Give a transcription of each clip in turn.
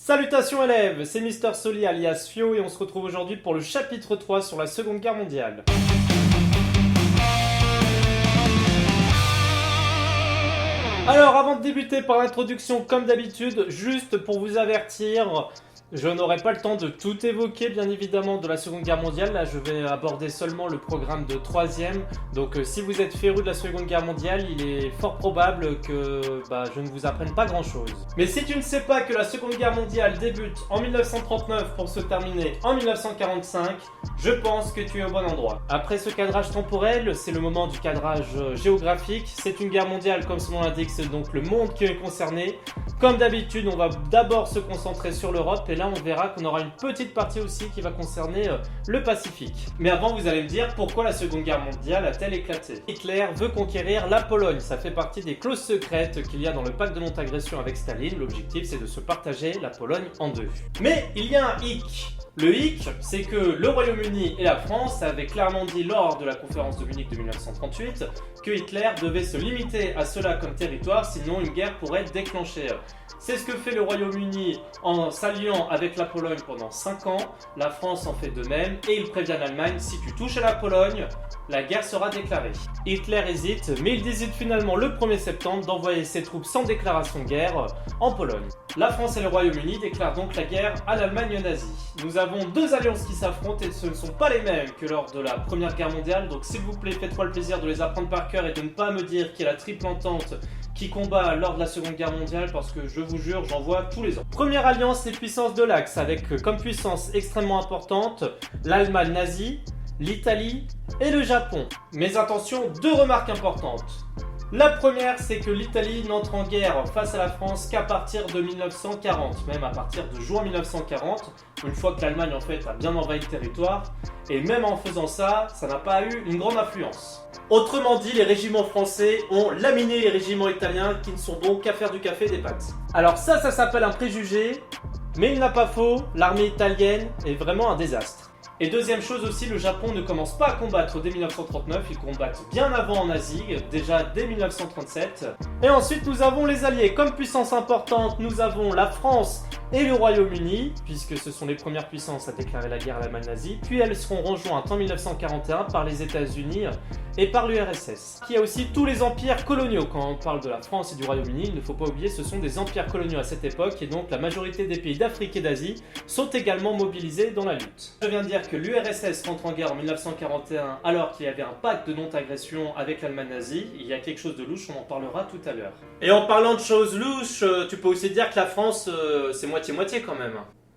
Salutations élèves, c'est Mister Soli alias Fio et on se retrouve aujourd'hui pour le chapitre 3 sur la Seconde Guerre mondiale. Alors avant de débuter par l'introduction comme d'habitude, juste pour vous avertir, je n'aurai pas le temps de tout évoquer bien évidemment de la Seconde Guerre mondiale. Là je vais aborder seulement le programme de 3ème. Donc si vous êtes féru de la Seconde Guerre mondiale, il est fort probable que je ne vous apprenne pas grand chose. Mais si tu ne sais pas que la Seconde Guerre mondiale débute en 1939 pour se terminer en 1945, je pense que tu es au bon endroit. Après ce cadrage temporel, c'est le moment du cadrage géographique. C'est une guerre mondiale comme son nom l'indique, c'est donc le monde qui est concerné. Comme d'habitude, on va d'abord se concentrer sur l'Europe et là on verra qu'on aura une petite partie aussi qui va concerner le Pacifique. Mais avant vous allez me dire pourquoi la Seconde Guerre mondiale a-t-elle éclaté. Hitler veut conquérir la Pologne, ça fait partie des clauses secrètes qu'il y a dans le pacte de non-agression avec Staline. L'objectif c'est de se partager la Pologne en deux. Mais il y a un hic. Le hic, c'est que le Royaume-Uni et la France avaient clairement dit lors de la conférence de Munich de 1938 que Hitler devait se limiter à cela comme territoire, sinon une guerre pourrait être déclenchée. C'est ce que fait le Royaume-Uni en s'alliant avec la Pologne pendant 5 ans, la France en fait de même et il prévient l'Allemagne, si tu touches à la Pologne, la guerre sera déclarée. Hitler hésite, mais il décide finalement le 1er septembre d'envoyer ses troupes sans déclaration de guerre en Pologne. La France et le Royaume-Uni déclarent donc la guerre à l'Allemagne nazie. Nous avons deux alliances qui s'affrontent et ce ne sont pas les mêmes que lors de la Première Guerre mondiale, donc s'il vous plaît faites-moi le plaisir de les apprendre par cœur et de ne pas me dire qu'il y a la triple entente qui combat lors de la Seconde Guerre mondiale parce que je vous jure, j'en vois tous les ans. Première alliance, les puissances de l'Axe avec comme puissance extrêmement importante l'Allemagne nazie, l'Italie et le Japon. Mais attention, deux remarques importantes. La première, c'est que l'Italie n'entre en guerre face à la France qu'à partir de 1940, même à partir de juin 1940, une fois que l'Allemagne en fait a bien envahi le territoire, et même en faisant ça, ça n'a pas eu une grande influence. Autrement dit, les régiments français ont laminé les régiments italiens qui ne sont bons qu'à faire du café et des pâtes. Alors ça s'appelle un préjugé, mais il n'a pas faux, l'armée italienne est vraiment un désastre. Et deuxième chose aussi, le Japon ne commence pas à combattre dès 1939, ils combattent bien avant en Asie, déjà dès 1937. Et ensuite nous avons les alliés. Comme puissance importante, nous avons la France et le Royaume-Uni, puisque ce sont les premières puissances à déclarer la guerre à l'Allemagne nazie, puis elles seront rejointes en 1941 par les États-Unis et par l'URSS. Il y a aussi tous les empires coloniaux. Quand on parle de la France et du Royaume-Uni, il ne faut pas oublier, ce sont des empires coloniaux à cette époque, et donc la majorité des pays d'Afrique et d'Asie sont également mobilisés dans la lutte. Je viens de dire que l'URSS rentre en guerre en 1941 alors qu'il y avait un pacte de non-agression avec l'Allemagne nazie. Il y a quelque chose de louche, on en parlera tout à l'heure. Et en parlant de choses louches, tu peux aussi dire que la France, c'est moitié-moitié quand même.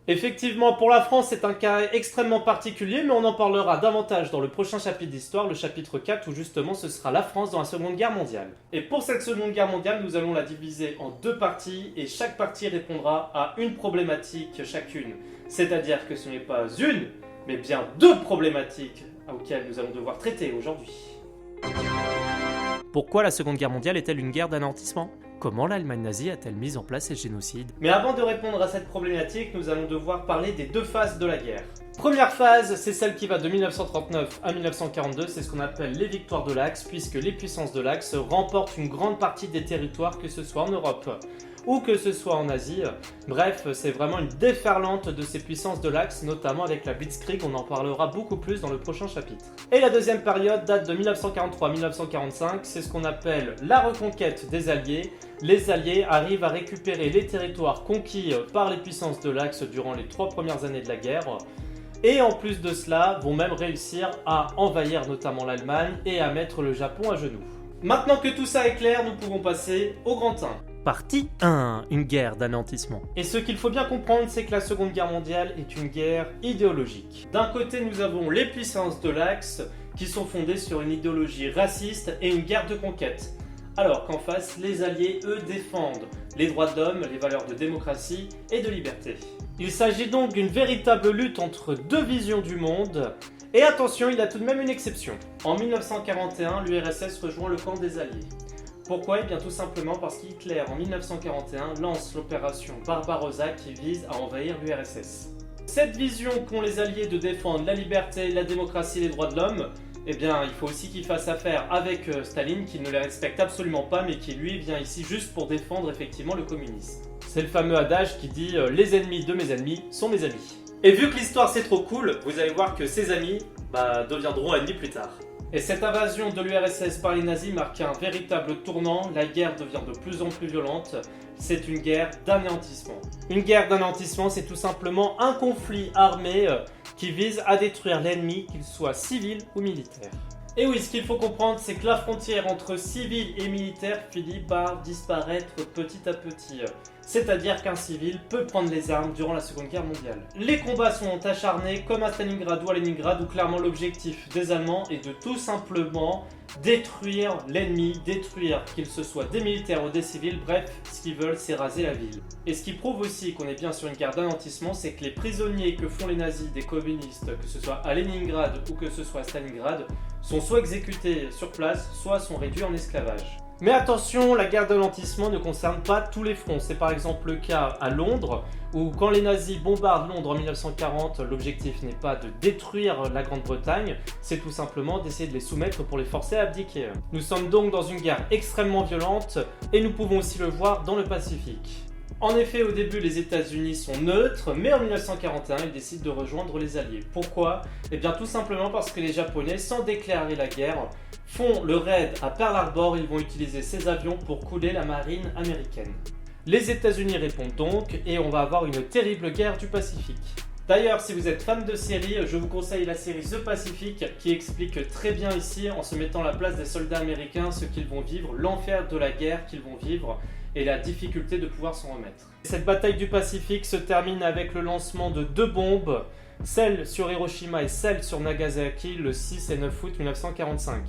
Effectivement, pour la France, c'est un cas extrêmement particulier, mais on en parlera davantage dans le prochain chapitre d'histoire, le chapitre 4, où justement ce sera la France dans la Seconde Guerre mondiale. Et pour cette Seconde Guerre mondiale, nous allons la diviser en deux parties, et chaque partie répondra à une problématique chacune. C'est-à-dire que ce n'est pas une, mais bien deux problématiques auxquelles nous allons devoir traiter aujourd'hui. Pourquoi la Seconde Guerre mondiale est-elle une guerre d'anéantissement ? Comment l'Allemagne nazie a-t-elle mis en place ces génocides ? Mais avant de répondre à cette problématique, nous allons devoir parler des deux phases de la guerre. Première phase, c'est celle qui va de 1939 à 1942, c'est ce qu'on appelle les victoires de l'Axe, puisque les puissances de l'Axe remportent une grande partie des territoires, que ce soit en Europe ou que ce soit en Asie. Bref, c'est vraiment une déferlante de ces puissances de l'Axe, notamment avec la Blitzkrieg, on en parlera beaucoup plus dans le prochain chapitre. Et la deuxième période date de 1943-1945, c'est ce qu'on appelle la reconquête des Alliés. Les Alliés arrivent à récupérer les territoires conquis par les puissances de l'Axe durant les 3 premières années de la guerre. Et en plus de cela, vont même réussir à envahir notamment l'Allemagne et à mettre le Japon à genoux. Maintenant que tout ça est clair, nous pouvons passer au grand 1. Partie 1, une guerre d'anéantissement. Et ce qu'il faut bien comprendre, c'est que la Seconde Guerre mondiale est une guerre idéologique. D'un côté, nous avons les puissances de l'Axe qui sont fondées sur une idéologie raciste et une guerre de conquête. Alors qu'en face, les Alliés, eux, défendent les droits de l'homme, les valeurs de démocratie et de liberté. Il s'agit donc d'une véritable lutte entre deux visions du monde. Et attention, il y a tout de même une exception. En 1941, l'URSS rejoint le camp des Alliés. Pourquoi ? Eh bien tout simplement parce qu'Hitler en 1941 lance l'opération Barbarossa qui vise à envahir l'URSS. Cette vision qu'ont les Alliés de défendre la liberté, la démocratie et les droits de l'homme, eh bien il faut aussi qu'ils fassent affaire avec Staline qui ne les respecte absolument pas mais qui lui vient ici juste pour défendre effectivement le communisme. C'est le fameux adage qui dit « les ennemis de mes ennemis sont mes amis ». Et vu que l'histoire c'est trop cool, vous allez voir que ses amis deviendront ennemis plus tard. Et cette invasion de l'URSS par les nazis marque un véritable tournant, la guerre devient de plus en plus violente, c'est une guerre d'anéantissement. Une guerre d'anéantissement, c'est tout simplement un conflit armé qui vise à détruire l'ennemi, qu'il soit civil ou militaire. Et oui, ce qu'il faut comprendre, c'est que la frontière entre civil et militaire finit par disparaître petit à petit. C'est-à-dire qu'un civil peut prendre les armes durant la Seconde Guerre mondiale. Les combats sont acharnés, comme à Stalingrad ou à Leningrad, où clairement l'objectif des Allemands est de tout simplement détruire l'ennemi, détruire qu'il se soit des militaires ou des civils, bref, ce qu'ils veulent c'est raser la ville. Et ce qui prouve aussi qu'on est bien sur une guerre d'anéantissement, c'est que les prisonniers que font les nazis des communistes, que ce soit à Leningrad ou que ce soit à Stalingrad, sont soit exécutés sur place, soit sont réduits en esclavage. Mais attention, la guerre d'anéantissement ne concerne pas tous les fronts. C'est par exemple le cas à Londres, où quand les nazis bombardent Londres en 1940, l'objectif n'est pas de détruire la Grande-Bretagne, c'est tout simplement d'essayer de les soumettre pour les forcer à abdiquer. Nous sommes donc dans une guerre extrêmement violente, et nous pouvons aussi le voir dans le Pacifique. En effet, au début, les États-Unis sont neutres, mais en 1941, ils décident de rejoindre les Alliés. Pourquoi ? Eh bien, tout simplement parce que les Japonais, sans déclarer la guerre, font le raid à Pearl Harbor. Ils vont utiliser ces avions pour couler la marine américaine. Les États-Unis répondent donc, et on va avoir une terrible guerre du Pacifique. D'ailleurs, si vous êtes fan de série, je vous conseille la série The Pacific qui explique très bien ici, en se mettant à la place des soldats américains, ce qu'ils vont vivre, l'enfer de la guerre qu'ils vont vivre et la difficulté de pouvoir s'en remettre. Cette bataille du Pacifique se termine avec le lancement de 2 bombes, celle sur Hiroshima et celle sur Nagasaki le 6 et 9 août 1945.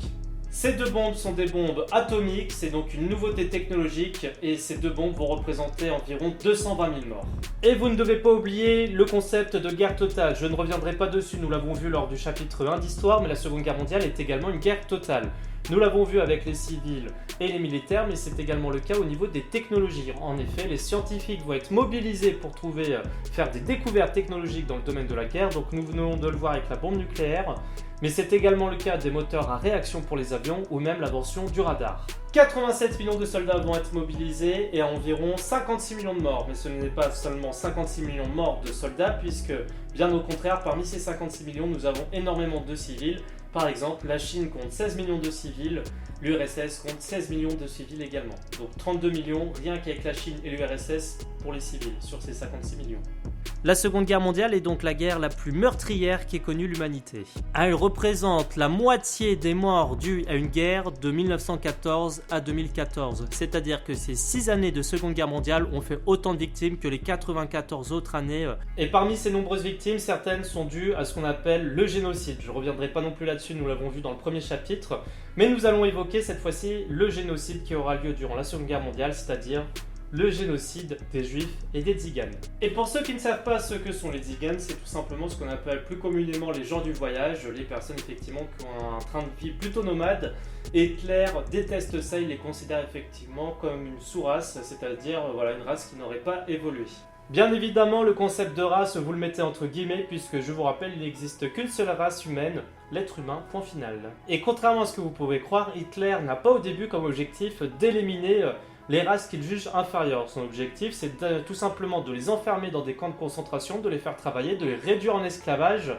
Ces 2 bombes sont des bombes atomiques, c'est donc une nouveauté technologique et ces 2 bombes vont représenter environ 220 000 morts. Et vous ne devez pas oublier le concept de guerre totale, je ne reviendrai pas dessus, nous l'avons vu lors du chapitre 1 d'Histoire, mais la Seconde Guerre mondiale est également une guerre totale. Nous l'avons vu avec les civils et les militaires, mais c'est également le cas au niveau des technologies. En effet, les scientifiques vont être mobilisés pour faire des découvertes technologiques dans le domaine de la guerre, donc nous venons de le voir avec la bombe nucléaire, mais c'est également le cas des moteurs à réaction pour les avions ou même l'invention du radar. 87 millions de soldats vont être mobilisés et environ 56 millions de morts, mais ce n'est pas seulement 56 millions de morts de soldats, puisque bien au contraire, parmi ces 56 millions, nous avons énormément de civils. Par exemple, la Chine compte 16 millions de civils, l'URSS compte 16 millions de civils également. Donc 32 millions rien qu'avec la Chine et l'URSS pour les civils sur ces 56 millions. La Seconde Guerre mondiale est donc la guerre la plus meurtrière qu'ait connue l'humanité. Elle représente la moitié des morts dues à une guerre de 1914 à 2014. C'est-à-dire que ces 6 années de Seconde Guerre mondiale ont fait autant de victimes que les 94 autres années. Et parmi ces nombreuses victimes, certaines sont dues à ce qu'on appelle le génocide. Je ne reviendrai pas non plus là-dessus, nous l'avons vu dans le premier chapitre. Mais nous allons évoquer cette fois-ci le génocide qui aura lieu durant la Seconde Guerre mondiale, c'est-à-dire le génocide des Juifs et des Tziganes. Et pour ceux qui ne savent pas ce que sont les Tziganes, c'est tout simplement ce qu'on appelle plus communément les gens du voyage, les personnes effectivement qui ont un train de vie plutôt nomade. Et Hitler déteste ça, il les considère effectivement comme une sous-race, c'est-à-dire une race qui n'aurait pas évolué. Bien évidemment, le concept de race, vous le mettez entre guillemets, puisque je vous rappelle, il n'existe qu'une seule race humaine, l'être humain, point final. Et contrairement à ce que vous pouvez croire, Hitler n'a pas au début comme objectif d'éliminer les races qu'il juge inférieures. Son objectif, c'est tout simplement de les enfermer dans des camps de concentration, de les faire travailler, de les réduire en esclavage,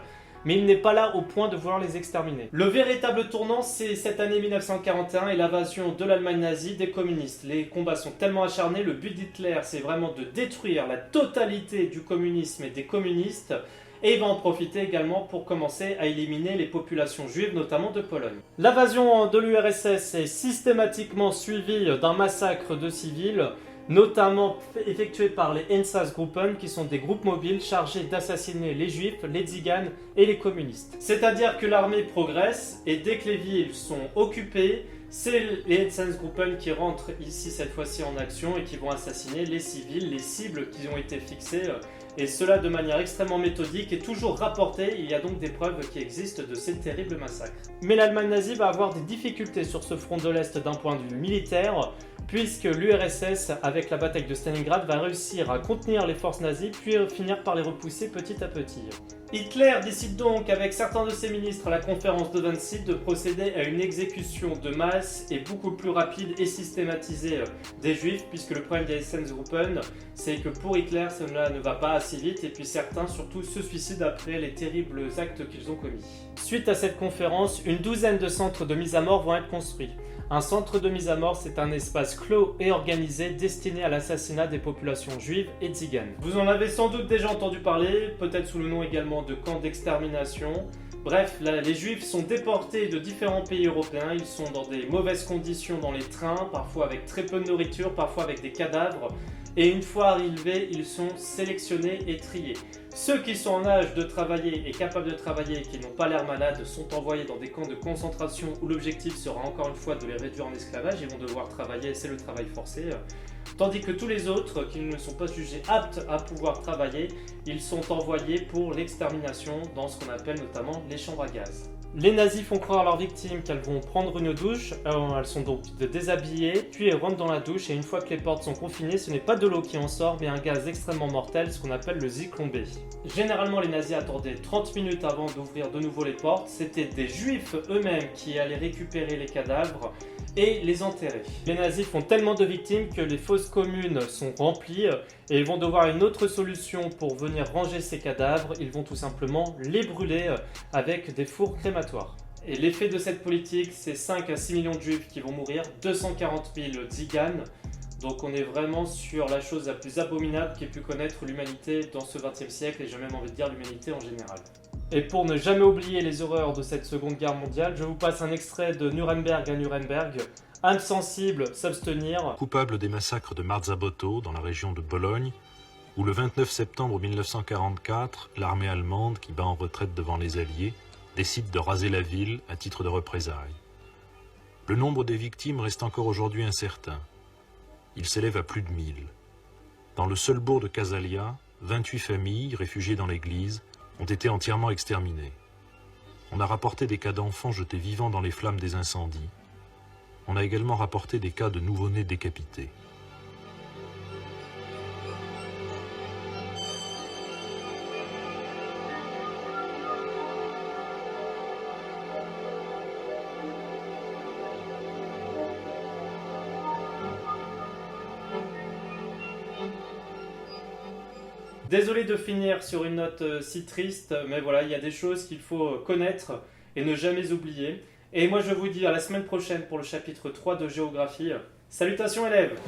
mais il n'est pas là au point de vouloir les exterminer. Le véritable tournant, c'est cette année 1941 et l'invasion de l'Allemagne nazie des communistes. Les combats sont tellement acharnés, le but d'Hitler, c'est vraiment de détruire la totalité du communisme et des communistes, et il va en profiter également pour commencer à éliminer les populations juives, notamment de Pologne. L'invasion de l'URSS est systématiquement suivie d'un massacre de civils, notamment effectué par les Einsatzgruppen, qui sont des groupes mobiles chargés d'assassiner les juifs, les tziganes et les communistes. C'est-à-dire que l'armée progresse, et dès que les villes sont occupées, c'est les Einsatzgruppen qui rentrent ici cette fois-ci en action et qui vont assassiner les civils, les cibles qui ont été fixées, et cela de manière extrêmement méthodique et toujours rapportée. Il y a donc des preuves qui existent de ces terribles massacres. Mais l'Allemagne nazie va avoir des difficultés sur ce front de l'Est d'un point de vue militaire, puisque l'URSS, avec la bataille de Stalingrad, va réussir à contenir les forces nazies, puis finir par les repousser petit à petit. Hitler décide donc, avec certains de ses ministres à la conférence de Wannsee, de procéder à une exécution de masse et beaucoup plus rapide et systématisée des Juifs, puisque le problème des Essensgruppen, c'est que pour Hitler, cela ne va pas assez vite, et puis certains surtout se suicident après les terribles actes qu'ils ont commis. Suite à cette conférence, une douzaine de centres de mise à mort vont être construits. Un centre de mise à mort, c'est un espace clos et organisé destiné à l'assassinat des populations juives et tziganes. Vous en avez sans doute déjà entendu parler, peut-être sous le nom également de camp d'extermination. Bref, là, les juifs sont déportés de différents pays européens, ils sont dans des mauvaises conditions dans les trains, parfois avec très peu de nourriture, parfois avec des cadavres. Et une fois arrivés, ils sont sélectionnés et triés. Ceux qui sont en âge de travailler et capables de travailler et qui n'ont pas l'air malades sont envoyés dans des camps de concentration où l'objectif sera encore une fois de les réduire en esclavage. Ils vont devoir travailler, c'est le travail forcé. Tandis que tous les autres qui ne sont pas jugés aptes à pouvoir travailler, ils sont envoyés pour l'extermination dans ce qu'on appelle notamment les chambres à gaz. Les nazis font croire à leurs victimes qu'elles vont prendre une douche, elles sont donc déshabillées, puis elles rentrent dans la douche et une fois que les portes sont confinées, ce n'est pas de l'eau qui en sort mais un gaz extrêmement mortel, ce qu'on appelle le Zyklon B. Généralement les nazis attendaient 30 minutes avant d'ouvrir de nouveau les portes, c'était des juifs eux-mêmes qui allaient récupérer les cadavres et les enterrer. Les nazis font tellement de victimes que les fosses communes sont remplies et ils vont devoir une autre solution pour venir ranger ces cadavres, ils vont tout simplement les brûler avec des fours crématoires. Et l'effet de cette politique, c'est 5 à 6 millions de juifs qui vont mourir, 240 000 tziganes, donc on est vraiment sur la chose la plus abominable qu'ait pu connaître l'humanité dans ce XXe siècle et j'ai même envie de dire l'humanité en général. Et pour ne jamais oublier les horreurs de cette Seconde Guerre mondiale, je vous passe un extrait de Nuremberg à Nuremberg. Âme sensible, s'abstenir. Coupable des massacres de Marzabotto dans la région de Bologne, où le 29 septembre 1944, l'armée allemande, qui bat en retraite devant les Alliés, décide de raser la ville à titre de représailles. Le nombre des victimes reste encore aujourd'hui incertain. Il s'élève à plus de 1000. Dans le seul bourg de Casalia, 28 familles, réfugiées dans l'église, ont été entièrement exterminées. On a rapporté des cas d'enfants jetés vivants dans les flammes des incendies. On a également rapporté des cas de nouveau-nés décapités. Désolé de finir sur une note si triste, mais voilà, il y a des choses qu'il faut connaître et ne jamais oublier. Et moi je vous dis à la semaine prochaine pour le chapitre 3 de géographie. Salutations élèves!